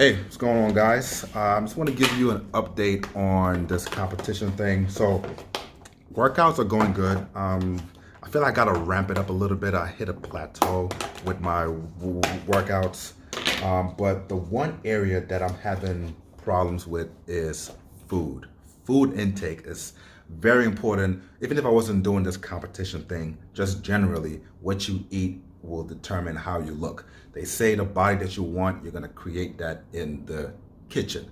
Hey, what's going on, guys? I just want to give you an update on this competition thing. So, workouts are going good. I feel like I gotta ramp it up a little bit. I hit a plateau with my workouts, but the one area that I'm having problems with is food. Food intake is very important. Even if I wasn't doing this competition thing, just generally, what you eat will determine how you look. They say the body that you want, you're gonna create that in the kitchen.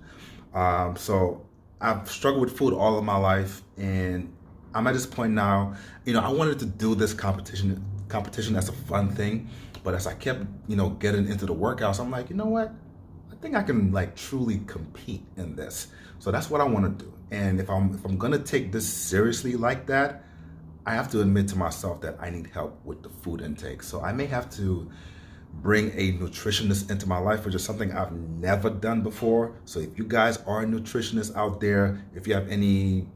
So I've struggled with food all of my life, and I'm at this point now. I wanted to do this competition as a fun thing, but as I kept, getting into the workouts, I'm like, you know what? I think I can like truly compete in this. So that's what I want to do. And if I'm gonna take this seriously like that, I have to admit to myself that I need help with the food intake. So I may have to bring a nutritionist into my life, which is something I've never done before. So if you guys are nutritionists out there, if you have any,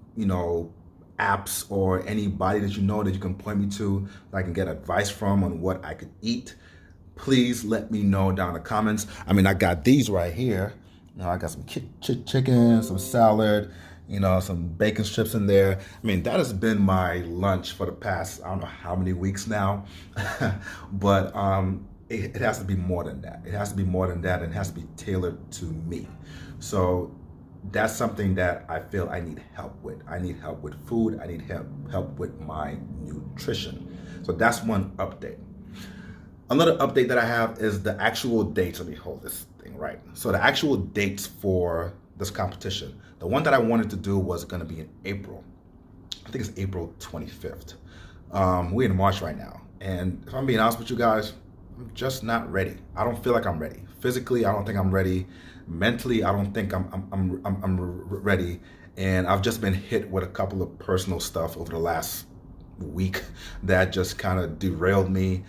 apps or anybody that you know that you can point me to that I can get advice from on what I could eat, please let me know down in the comments. I mean, I got these right here. I got some chicken, some salad, some bacon strips in there. I mean, that has been my lunch for the past, I don't know how many weeks now. But it has to be more than that. It has to be more than that, and it has to be tailored to me. So that's something that I feel I need help with. I need help with food. I need help with my nutrition. So that's one update. Another update that I have is the actual dates. Let me hold this thing right. So the actual dates for this competition. The one that I wanted to do was going to be in April. I think it's April 25th. We're in March right now. And if I'm being honest with you guys, I'm just not ready. I don't feel like I'm ready. Physically, I don't think I'm ready. Mentally, I don't think I'm ready. And I've just been hit with a couple of personal stuff over the last week that just kind of derailed me.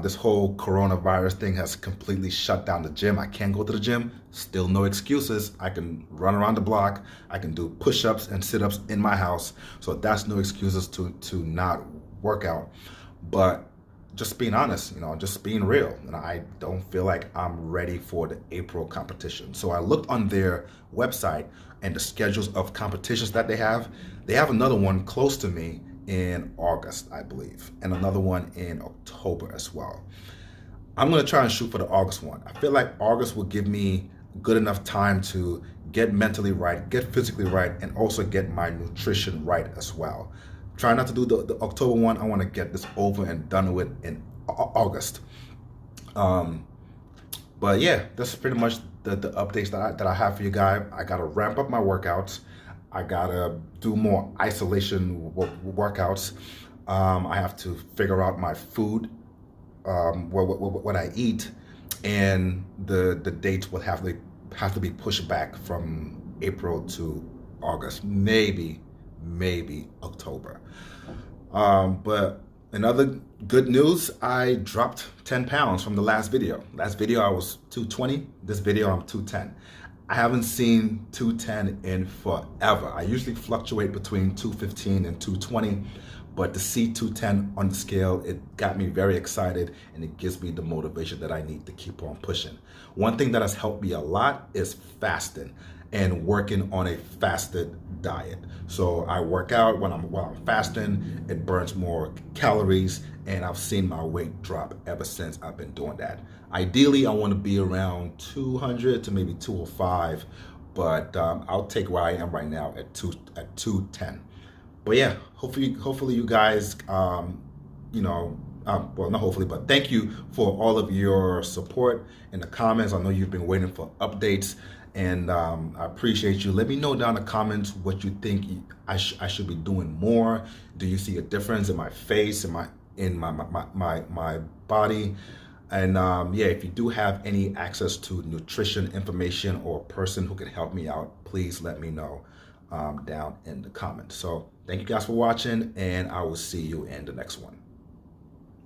This whole coronavirus thing has completely shut down the gym. I can't go to the gym. Still no excuses. I can run around the block. I can do push-ups and sit-ups in my house. So that's no excuses to not work out. But just being honest, just being real, and I don't feel like I'm ready for the April competition. So I looked on their website and the schedules of competitions that they have. They have another one close to me in August, I believe, and another one in October as well. I'm gonna try and shoot for the August one. I feel like August will give me good enough time to get mentally right, get physically right, and also get my nutrition right as well. Try not to do the October one. I want to get this over and done with in August. But yeah, that's pretty much the updates that I have for you guys. I gotta ramp up my workouts. I gotta do more isolation workouts. I have to figure out my food, what I eat, and the dates will have to be pushed back from April to August, maybe October. But another good news, I dropped 10 pounds from the last video. Last video I was 220. This video I'm 210. I haven't seen 210 in forever. I usually fluctuate between 215 and 220, but to see 210 on the scale, it got me very excited, and it gives me the motivation that I need to keep on pushing. One thing that has helped me a lot is fasting and working on a fasted diet. So I work out while I'm fasting. It burns more calories, and I've seen my weight drop ever since I've been doing that. Ideally, I want to be around 200 to maybe 205, but I'll take where I am right now at 210. But yeah, hopefully you guys, well, not hopefully, but thank you for all of your support in the comments. I know you've been waiting for updates, and I appreciate you. Let me know down in the comments what you think I should be doing more. Do you see a difference in my face, in my body? And yeah, if you do have any access to nutrition information or a person who can help me out, please let me know down in the comments. So thank you guys for watching, and I will see you in the next one.